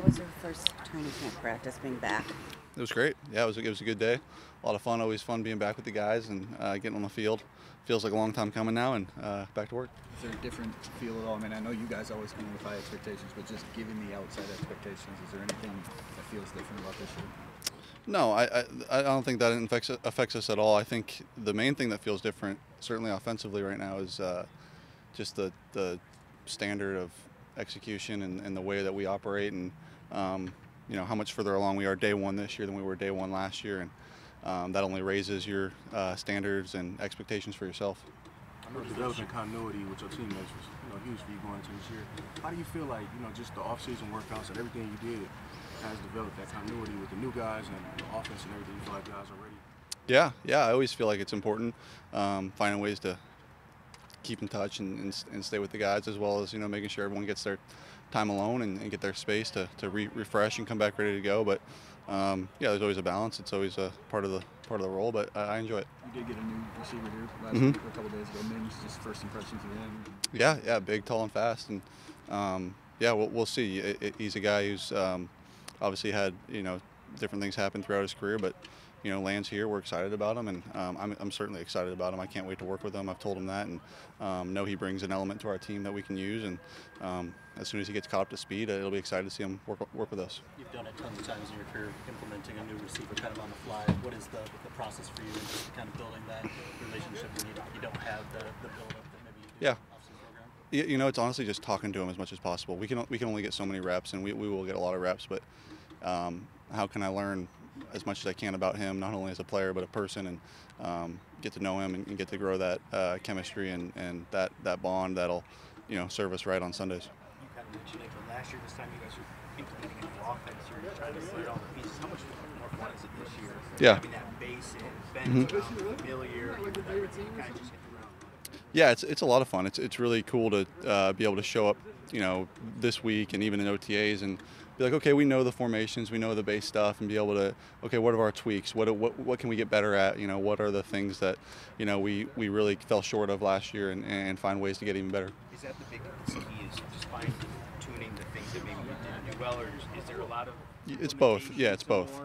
How was your first training camp practice being back? It was great. Yeah, it was a good day. A lot of fun. Always fun being back with the guys and getting on the field. Feels like a long time coming now, and back to work. Is there a different feel at all? I mean, I know you guys always come in with high expectations, but just given the outside expectations, is there anything that feels different about this year? No, I don't think that affects us at all. I think the main thing that feels different, certainly offensively right now, is just the standard of execution and the way that we operate, and you know how much further along we are day one this year than we were day one last year, and that only raises your standards and expectations for yourself. I know developing continuity with your teammates was huge for you going into this year. How do you feel like just the off-season workouts and everything you did has developed that continuity with the new guys and the offense and everything? You feel like guys are ready? Yeah, I always feel like it's important finding ways to keep in touch and stay with the guys, as well as making sure everyone gets their time alone and get their space to refresh and come back ready to go. But yeah, there's always a balance. It's always a part of the role, but I enjoy it. You did get a new receiver here last week, a couple days ago. Mims, just first impressions of him? Yeah, big, tall, and fast, and yeah, we'll see. He's a guy who's obviously had different things happen throughout his career, but lands here. We're excited about him, and I'm certainly excited about him. I can't wait to work with him. I've told him that, and know he brings an element to our team that we can use. And as soon as he gets caught up to speed, it'll be excited to see him work with us. You've done it tons of times in your career, implementing a new receiver kind of on the fly. What is the process for you in just kind of building that relationship when you don't have the build-up that maybe you do? Yeah. Off-season program? It's honestly just talking to him as much as possible. We can only get so many reps, and we will get a lot of reps, but how can I learn as much as I can about him, not only as a player but a person, and get to know him and get to grow that chemistry and that bond that'll serve us right on Sundays. You kind of mentioned it, but last year this time you guys were implementing a new offense. You're trying to see all the pieces. How much more fun is it this year? Yeah. Having that base and Ben familiar, you kind of just hit the ground. Yeah, it's a lot of fun. It's really cool to be able to show up, this week and even in OTAs and be like, okay, we know the formations, we know the base stuff, and be able to, okay, what are our tweaks? What can we get better at? What are the things that we really fell short of last year, and find ways to get even better. Is that the big key? Is just fine tuning the things that maybe we didn't do well, or is there a lot of? It's both. Yeah, it's both.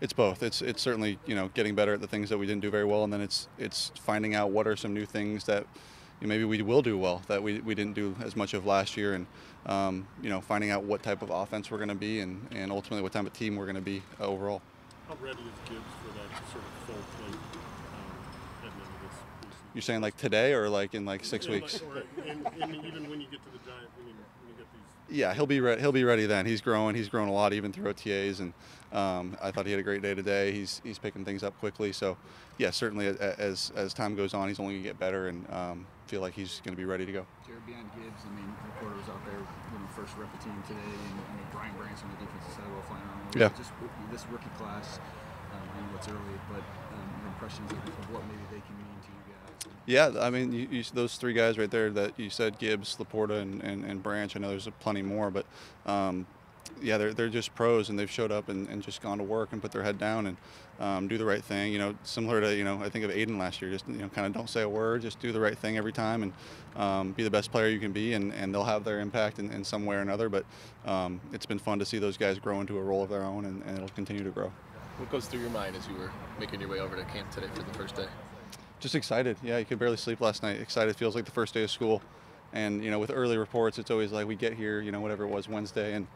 It's both. It's certainly getting better at the things that we didn't do very well, and then it's finding out what are some new things that maybe we will do well that we didn't do as much of last year, and finding out what type of offense we're going to be, and ultimately what type of team we're going to be overall. How ready is Gibbs for that sort of full plate heading into this season? You're saying like today or like in 6 weeks? Or even when you get to the Giants, when you get these. Yeah, he'll be ready then. He's grown a lot even through OTAs, and I thought he had a great day today. He's picking things up quickly, so yeah, certainly as time goes on, he's only going to get better, and feel like he's going to be ready to go. Jared, beyond Gibbs, I mean, reporter was out there when he first rep the team today, and Brian Branch on the defensive side while flying around. Yeah. Just this rookie class, I know it's early, but your impressions of what maybe they can mean to you guys. Yeah, I mean, those three guys right there that you said, Gibbs, Laporta, and Branch. I know there's plenty more, but yeah, they're just pros, and they've showed up and just gone to work and put their head down and do the right thing. Similar to I think of Aidan last year. Just kind of don't say a word, just do the right thing every time, and be the best player you can be, and they'll have their impact in some way or another. But it's been fun to see those guys grow into a role of their own, and it'll continue to grow. What goes through your mind as you were making your way over to camp today for the first day? Just excited. Yeah, you could barely sleep last night. Excited. Feels like the first day of school. And, with early reports, it's always like we get here, whatever it was, Wednesday, and,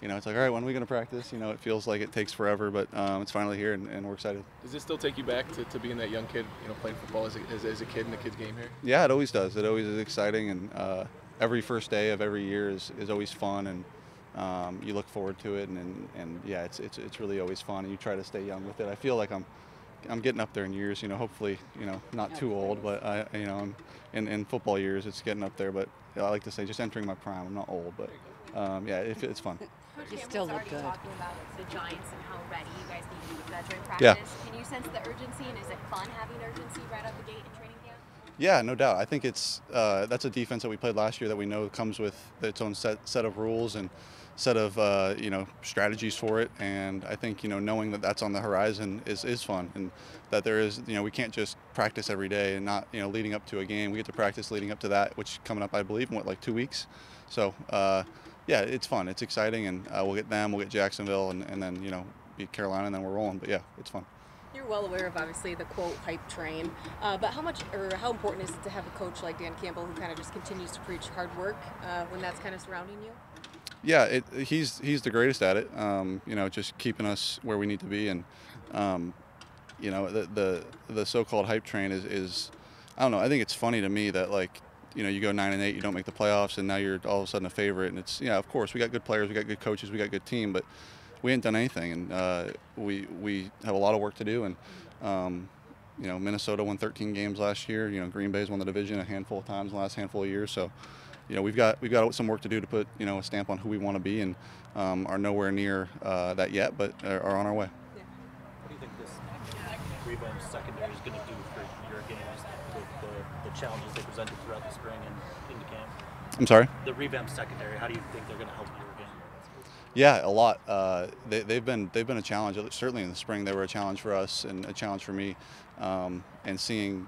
it's like, all right, when are we going to practice? It feels like it takes forever, but it's finally here, and we're excited. Does this still take you back to being that young kid, playing football as a kid in the kids' game here? Yeah, it always does. It always is exciting, and every first day of every year is always fun, and you look forward to it, and yeah, it's really always fun, and you try to stay young with it. I feel like I'm getting up there in years, hopefully, not too old, but I'm in football years, it's getting up there, but I like to say just entering my prime. I'm not old, but yeah, it's fun. You still look good. Talking about the Giants and how ready you guys need to be with that during Yeah. practice. Can you sense the urgency, and is it fun having urgency right out the gate in training camp? Yeah, no doubt. I think that's a defense that we played last year that we know comes with its own set of rules and set of strategies for it, and I think knowing that that's on the horizon is fun, and that there is we can't just practice every day and not leading up to a game. We get to practice leading up to that, which coming up I believe in 2 weeks. So yeah, it's fun. It's exciting, and we'll get them, we'll get Jacksonville, and then beat Carolina, and then we're rolling. But yeah, it's fun. You're well aware of obviously the quote hype train, but how important is it to have a coach like Dan Campbell who kind of just continues to preach hard work when that's kind of surrounding you? Yeah, he's the greatest at it. Just keeping us where we need to be, and the so-called hype train is I don't know. I think it's funny to me that you go 9-8, you don't make the playoffs, and now you're all of a sudden a favorite. And it's of course we got good players, we got good coaches, we got a good team, but we ain't done anything, and we have a lot of work to do. And Minnesota won 13 games last year. Green Bay's won the division a handful of times in the last handful of years. So we've got some work to do to put a stamp on who we want to be, and are nowhere near that yet, but are on our way. Yeah. What do you think this rebound secondary is going to do for your games with the challenges they presented throughout the spring and into camp? I'm sorry? The rebound secondary, how do you think they're going to help your game? Yeah, a lot. They've been a challenge. Certainly in the spring, they were a challenge for us and a challenge for me. And seeing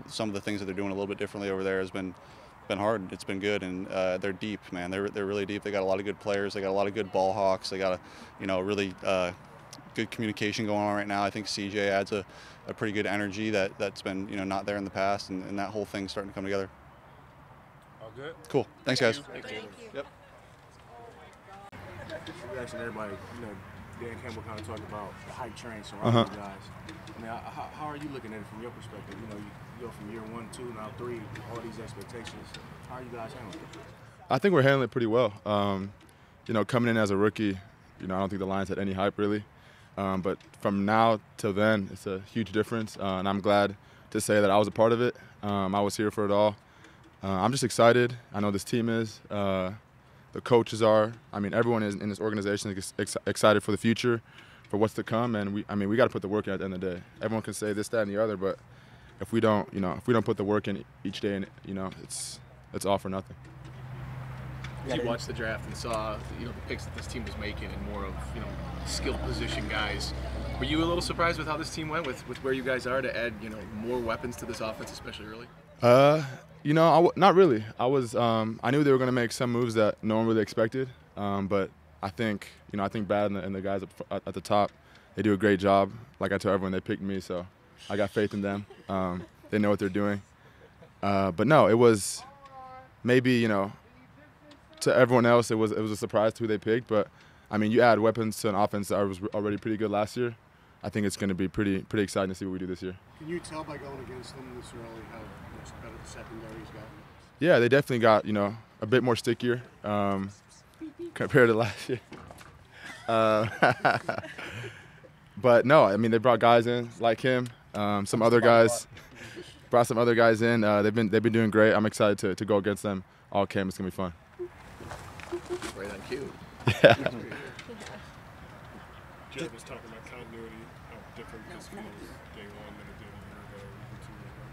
some of the things that they're doing a little bit differently over there has been hard. It's been good, and they're deep, man. They're really deep. They got a lot of good players. They got a lot of good ball hawks. They got a really good communication going on right now. I think CJ adds a pretty good energy that's been not there in the past, and that whole thing's starting to come together. All good. Cool. Thanks, guys. Thank you. Yep. We're asking everybody, Dan Campbell kind of talked about the hype train surrounding you guys. I mean, how are you looking at it from your perspective? You go from year 1, 2, now 3, all these expectations. How are you guys handling it? I think we're handling it pretty well. Coming in as a rookie, I don't think the Lions had any hype really. But from now till then, it's a huge difference, and I'm glad to say that I was a part of it. I was here for it all. I'm just excited. I know this team is. The coaches are. I mean, everyone in this organization is excited for the future, for what's to come. And we got to put the work in at the end of the day. Everyone can say this, that, and the other, but if we don't put the work in each day, and it's all for nothing. You watched the draft and saw the picks that this team was making, and more of skilled position guys. Were you a little surprised with how this team went, with where you guys are, to add more weapons to this offense, especially early? Not really. I knew they were going to make some moves that no one really expected, but I think Bad and the guys at the top, they do a great job. Like I tell everyone, they picked me, so I got faith in them. They know what they're doing. But no, it was maybe to everyone else it was a surprise to who they picked. But I mean, you add weapons to an offense that was already pretty good last year. I think it's going to be pretty exciting to see what we do this year. Can you tell by going against them this early how much better the secondary's gotten? Yeah, they definitely got a bit more stickier compared to last year. But no, I mean they brought guys in like him, some other guys. Brought some other guys in. They've been doing great. I'm excited to go against them all camp. It's gonna be fun. Right on cue. Yeah. Jared was talking about continuity, how different this feels day one than it did a year ago,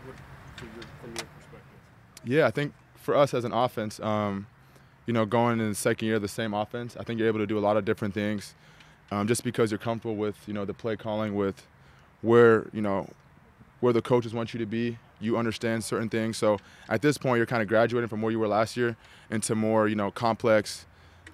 even 2 years ago. From your perspective? Yeah, I think for us as an offense, going in the second year of the same offense, I think you're able to do a lot of different things, just because you're comfortable with the play calling, with where the coaches want you to be. You understand certain things. So at this point, you're kind of graduating from where you were last year into more complex,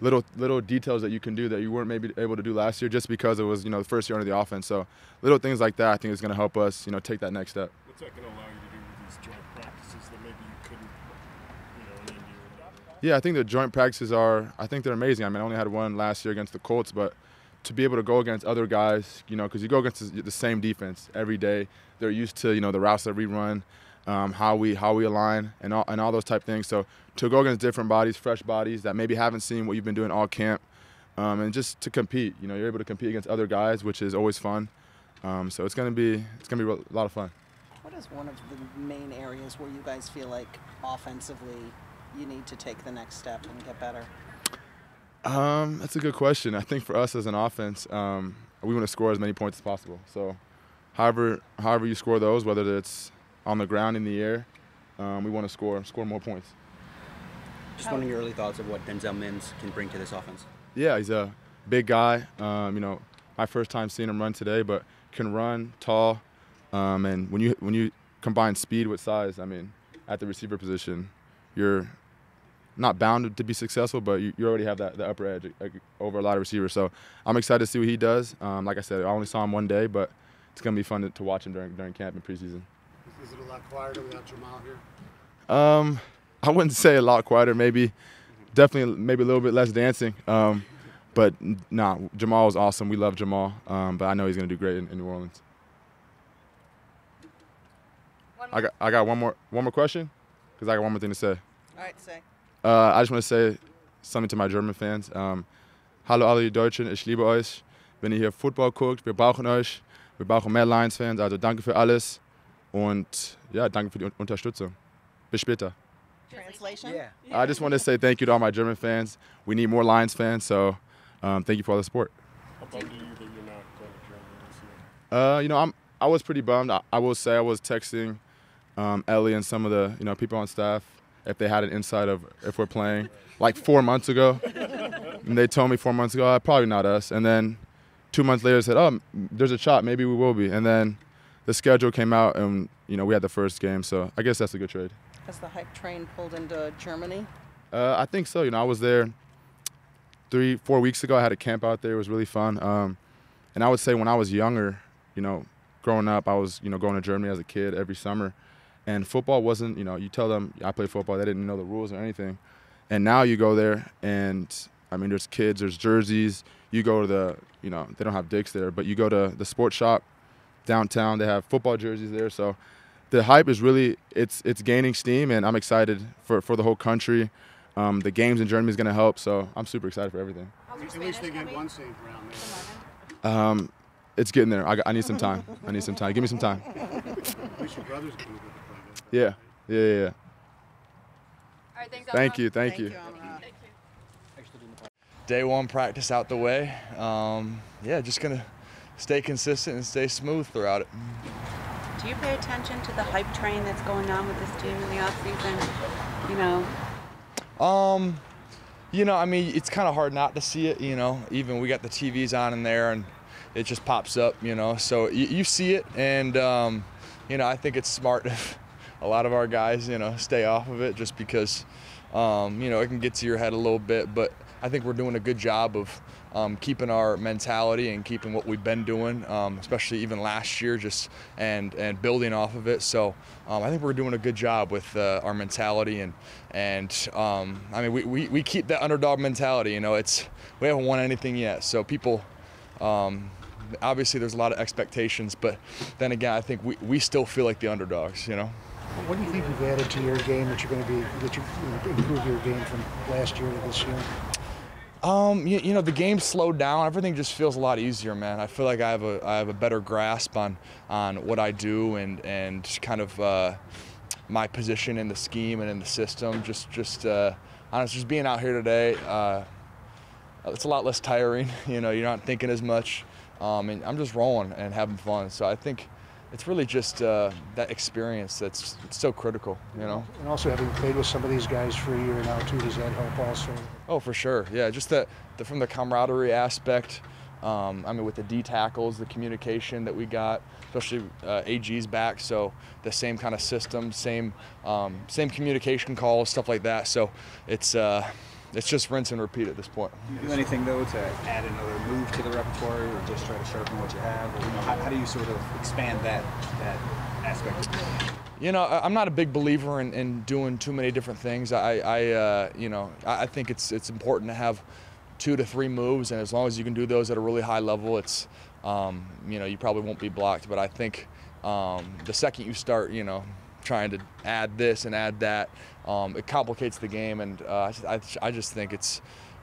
little details that you can do that you weren't maybe able to do last year, just because it was the first year under the offense. So little things like that, I think, is going to help us take that next step. What's that going to allow you to do with these joint practices that maybe you couldn't, in India? Yeah, I think the joint practices they're amazing. I mean, I only had one last year against the Colts, but to be able to go against other guys, because you go against the same defense every day. They're used to the routes that we run, how we align, and all those type things. So to go against different bodies, fresh bodies that maybe haven't seen what you've been doing all camp, and just to compete. You're able to compete against other guys, which is always fun. So it's gonna be a lot of fun. What is one of the main areas where you guys feel like offensively you need to take the next step and get better? That's a good question. I think for us as an offense, we want to score as many points as possible. So however you score those, whether it's on the ground, in the air, we want to score more points. Just wondering your early thoughts of what Denzel Mims can bring to this offense. Yeah, he's a big guy. My first time seeing him run today, but can run, tall, and when you combine speed with size, I mean, at the receiver position, you're not bound to be successful, but you already have the upper edge over a lot of receivers. So I'm excited to see what he does. Like I said, I only saw him one day, but it's going to be fun to watch him during camp and preseason. Is it a lot quieter without Jamal here? I wouldn't say a lot quieter. Definitely maybe a little bit less dancing. But nah, Jamal was awesome. We love Jamal. But I know he's going to do great in New Orleans. I got one more question, because I got one more thing to say. All right, say. I just want to say something to my German fans. Hallo alle Deutschen, ich liebe euch. Wenn ihr hier Football guckt, wir brauchen euch. Wir brauchen mehr Lions-Fans. Also danke für alles. Und ja, danke für die Unterstützung. Bis später. Translation? Yeah. I just want to say thank you to all my German fans. We need more Lions fans, so thank you for all the support. How bummed are you that you're not going to Germany this year? I was pretty bummed. I will say I was texting Ellie and some of the people on staff if they had an insight of if we're playing, like 4 months ago. And they told me 4 months ago, probably not us. And then 2 months later said, oh, there's a shot, maybe we will be. And then the schedule came out and we had the first game, so I guess that's a good trade. Has the hype train pulled into Germany? I think so. I was there 3-4 weeks ago. I had a camp out there. It was really fun. And I would say when I was younger, growing up, I was, going to Germany as a kid every summer. And football wasn't, you tell them I play football, they didn't know the rules or anything. And now you go there and, there's kids, there's jerseys. You go to they don't have Dick's there, but you go to the sports shop downtown, they have football jerseys there. So the hype is really, it's gaining steam, and I'm excited for the whole country. The games in Germany is going to help, so I'm super excited for everything. At least they get one safe round there. It's getting there. I need some time. Give me some time. At least your brothers can get to play. Yeah. All right, thanks, Thank you. Amon-Ra. Day one practice out the way. Just going to stay consistent and stay smooth throughout it. Do you pay attention to the hype train that's going on with this team in the offseason? It's kind of hard not to see it, even we got the TVs on in there and it just pops up, so you see it, and, I think it's smart if a lot of our guys, stay off of it just because, it can get to your head a little bit, but I think we're doing a good job of keeping our mentality and keeping what we've been doing, especially even last year, and building off of it. So I think we're doing a good job with our mentality, we keep that underdog mentality. We haven't won anything yet, so people. Obviously, there's a lot of expectations, but then again, I think we still feel like the underdogs. What do you think you've added to your game that you improve your game from last year to this year? The game slowed down. Everything just feels a lot easier, man. I feel like I have a better grasp on what I do and kind of my position in the scheme and in the system. Honestly, just being out here today, it's a lot less tiring. You're not thinking as much, and I'm just rolling and having fun. So I think it's really just that experience that's so critical, And also, having played with some of these guys for a year now too, does that help also? Oh, for sure. Yeah, just from the camaraderie aspect. With the D tackles, the communication that we got, especially AG's back, so the same kind of system, same communication calls, stuff like that. So it's just rinse and repeat at this point. Do you do anything, though, to add another move to the repertoire, or just try to sharpen what you have? Or, how do you sort of expand that aspect? I'm not a big believer in doing too many different things. I think it's important to have 2 to 3 moves, and as long as you can do those at a really high level, it's you probably won't be blocked. But I think the second you start, trying to add this and add that, it complicates the game, and I just think it's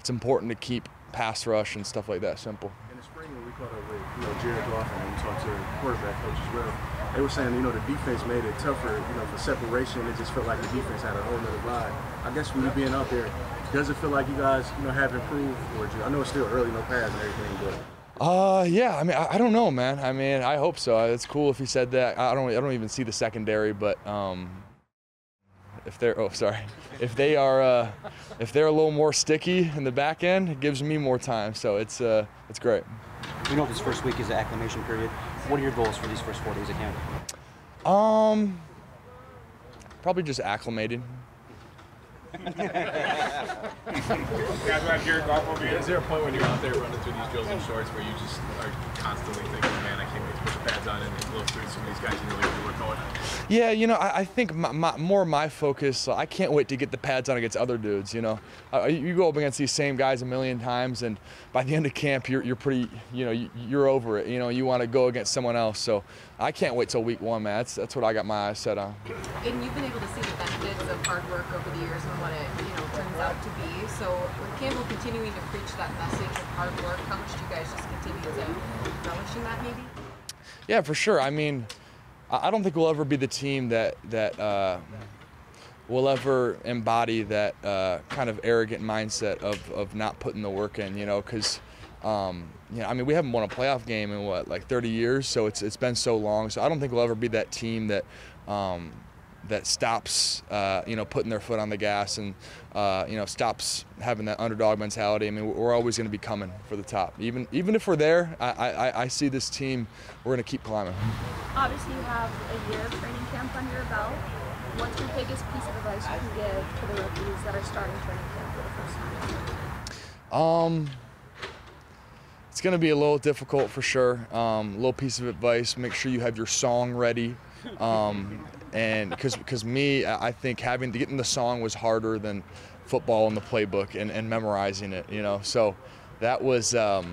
important to keep pass rush and stuff like that simple. In the spring, when we caught up with Jared Goff and we talked to the quarterback coach as well, they were saying the defense made it tougher, for separation. It just felt like the defense had a whole nother vibe. I guess when you being out there, does it feel like you guys have improved towards you? I know it's still early, no pads and everything, but. I don't know, man. I hope so. It's cool if he said that. I don't even see the secondary, but if they're a little more sticky in the back end, it gives me more time. So it's great. We know this first week is the acclimation period. What are your goals for these first 4 days of camp? Probably just acclimating. Guys, we have Jared Goff over here. Is there a point when you're out there running through these drills and shorts where you just are constantly thinking, man, I can't wait to put the pads on and blow through some of these guys and really get the work going? Yeah, you know, I think my focus, I can't wait to get the pads on against other dudes, you know. You go up against these same guys a million times, and by the end of camp, you're pretty, you know, you're over it. You know, you want to go against someone else. So I can't wait till week 1, man. That's what I got my eyes set on. And you've been able to see the benefits of hard work over the years and what it, you know, turns out to be. So with Campbell continuing to preach that message of hard work, how much do you guys just continue to relish in that maybe? Yeah, for sure. I mean, I don't think we'll ever be the team that will ever embody that kind of arrogant mindset of not putting the work in, you know, because, you know, I mean, we haven't won a playoff game in what, like 30 years, so it's been so long. So I don't think we'll ever be that team that that stops, you know, putting their foot on the gas and, you know, stops having that underdog mentality. I mean, we're always going to be coming for the top. Even if we're there, I see this team, we're going to keep climbing. Obviously, you have a year of training camp under your belt. What's your biggest piece of advice you can give to the rookies that are starting training camp for the first time? It's going to be a little difficult for sure. A little piece of advice: make sure you have your song ready. And because me, I think having to get in the song was harder than football in the playbook and memorizing it, you know. So that was a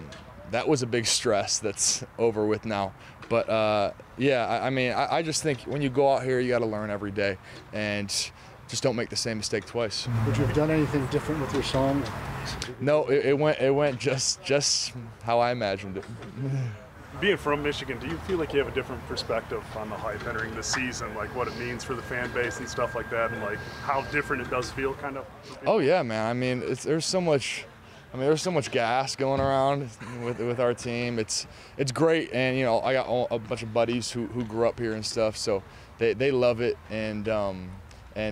big stress that's over with now. But yeah, I mean, I just think when you go out here, you got to learn every day and just don't make the same mistake twice. Would you have done anything different with your song? No, it went just how I imagined it. Being from Michigan, do you feel like you have a different perspective on the hype entering this season, like what it means for the fan base and stuff like that, and like how different it does feel, kind of? Oh yeah, man. I mean, there's so much gas going around with our team. It's great, and you know, I got a bunch of buddies who grew up here and stuff, so they love it, and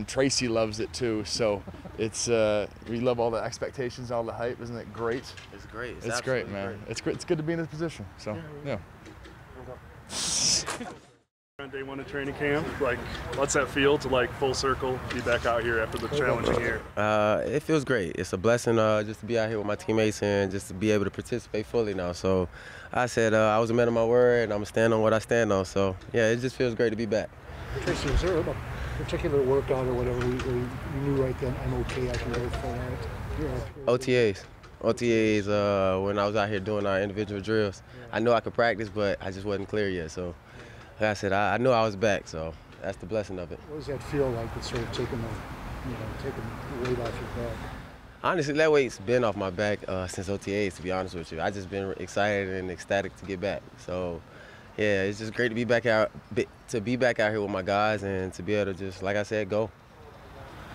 Tracy loves it too. So it's we love all the expectations, all the hype. Isn't it great? It's great. It's great, man. Great. It's great. It's good to be in this position. So yeah. On day 1 of training camp, like, what's that feel to like full circle, be back out here after the challenging year? It feels great. It's a blessing just to be out here with my teammates and just to be able to participate fully now. So I said I was a man of my word, and I'm gonna stand on what I stand on. So yeah, it just feels great to be back. Tracy, was there a particular workout or whatever you knew right then, I'm okay, I can go for that? OTAs, when I was out here doing our individual drills. I knew I could practice, but I just wasn't clear yet. So like I said, I knew I was back, so that's the blessing of it. What does that feel like, it's sort of taking the weight off your back? Honestly, that weight's been off my back since OTAs, to be honest with you. I just been excited and ecstatic to get back. So yeah, it's just great to be back out here with my guys and to be able to just, like I said, go.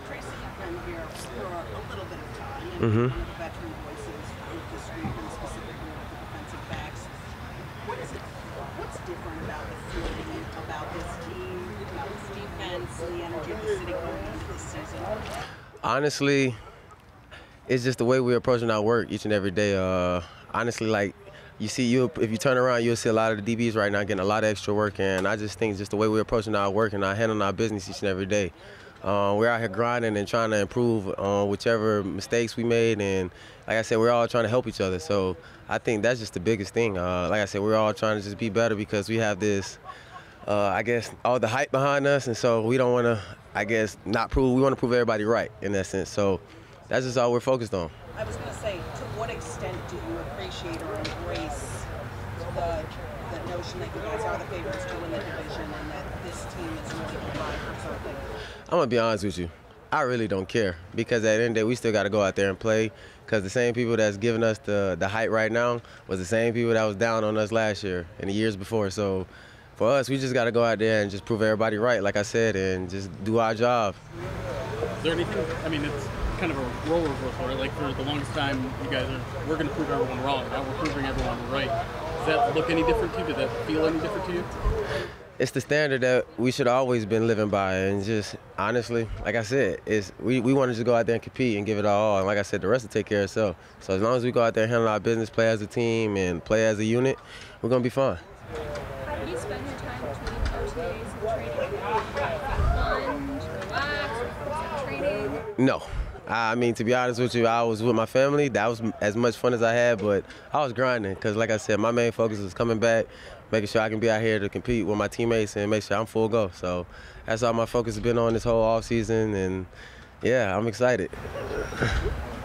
Tracy, you've been here for a little bit of time, and Mm-hmm. one of the veteran voices with this group, and specifically with the defensive backs. What's different about the feeling about this team, about this defense, the energy of the city going into this season? Honestly, it's just the way we're approaching our work each and every day. Honestly, like, if you turn around, you'll see a lot of the DBs right now getting a lot of extra work, and I just think it's just the way we're approaching our work and handling our business each and every day. We're out here grinding and trying to improve on whichever mistakes we made, and like I said, we're all trying to help each other. So I think that's just the biggest thing. Like I said, we're all trying to just be better because we have this, I guess, all the hype behind us, and so we don't want to, I guess, not prove. We want to prove everybody right in that sense. So that's just all we're focused on. I was going to say, to what extent do you appreciate or embrace the notion that you guys are the favorites to win the division and that this team is really going to vie for something? I'm going to be honest with you. I really don't care because at the end of the day, we still got to go out there and play because the same people that's giving us the hype right now was the same people that was down on us last year and the years before. So for us, we just got to go out there and just prove everybody right, like I said, and just do our job. Is there anything, I mean, it's kind of a role reversal, right? Like for the longest time, you guys we're going to prove everyone wrong. Now we're proving everyone right. Does that look any different to you? Does that feel any different to you? It's the standard that we should have always been living by, and just honestly, like I said, we want to just go out there and compete and give it our all. And like I said, the rest will take care of itself. So as long as we go out there and handle our business, play as a team, and play as a unit, we're going to be fine. How do you spend your time between OTAs and training? Fun, relax, training? No. I mean, to be honest with you, I was with my family. That was as much fun as I had, but I was grinding because, like I said, my main focus was coming back, making sure I can be out here to compete with my teammates and make sure I'm full go. So that's all my focus has been on this whole offseason, and yeah, I'm excited.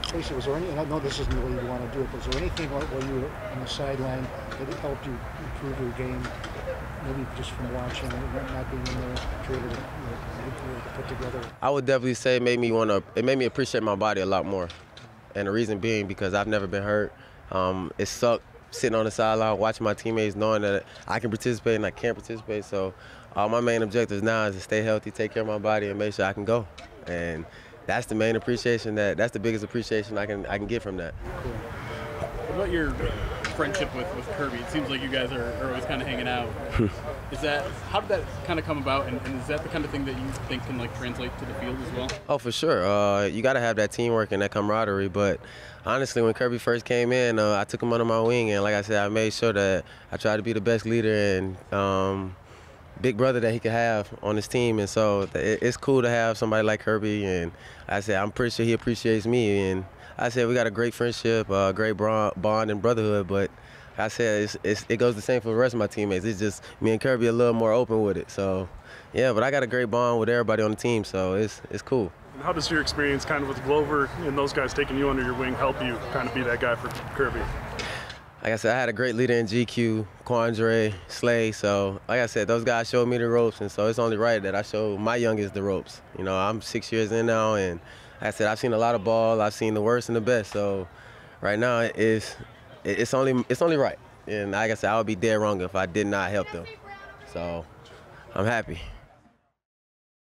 Tracy, was there any, and I know this isn't the way you want to do it, but was there anything while you were on the sideline that helped you improve your game, maybe just from watching and not being in there to be able to put together? I would definitely say it made me appreciate my body a lot more. And the reason being because I've never been hurt. It sucked sitting on the sideline watching my teammates knowing that I can participate and I can't participate. So my main objectives now is to stay healthy, take care of my body, and make sure I can go. And that's the main appreciation. That's the biggest appreciation I can get from that. What about your friendship with Kirby? It seems like you guys are always kind of hanging out. How did that kind of come about, and is that the kind of thing that you think can like translate to the field as well? Oh, for sure. You got to have that teamwork and that camaraderie. But honestly, when Kirby first came in, I took him under my wing, and like I said, I made sure that I tried to be the best leader and big brother that he could have on his team. And so it's cool to have somebody like Kirby, and I said I'm pretty sure he appreciates me. And I said we got a great friendship, great bond and brotherhood, but I said it goes the same for the rest of my teammates. It's just me and Kirby a little more open with it. So yeah, but I got a great bond with everybody on the team, so it's cool. And how does your experience kind of with Glover and those guys taking you under your wing help you kind of be that guy for Kirby? Like I said, I had a great leader in GQ, Quandre, Slay. So like I said, those guys showed me the ropes, and so it's only right that I show my youngest the ropes. You know, I'm 6 years in now, and like I said, I've seen a lot of ball. I've seen the worst and the best. So right now it's only right. And like I said, I would be dead wrong if I did not help them. So I'm happy.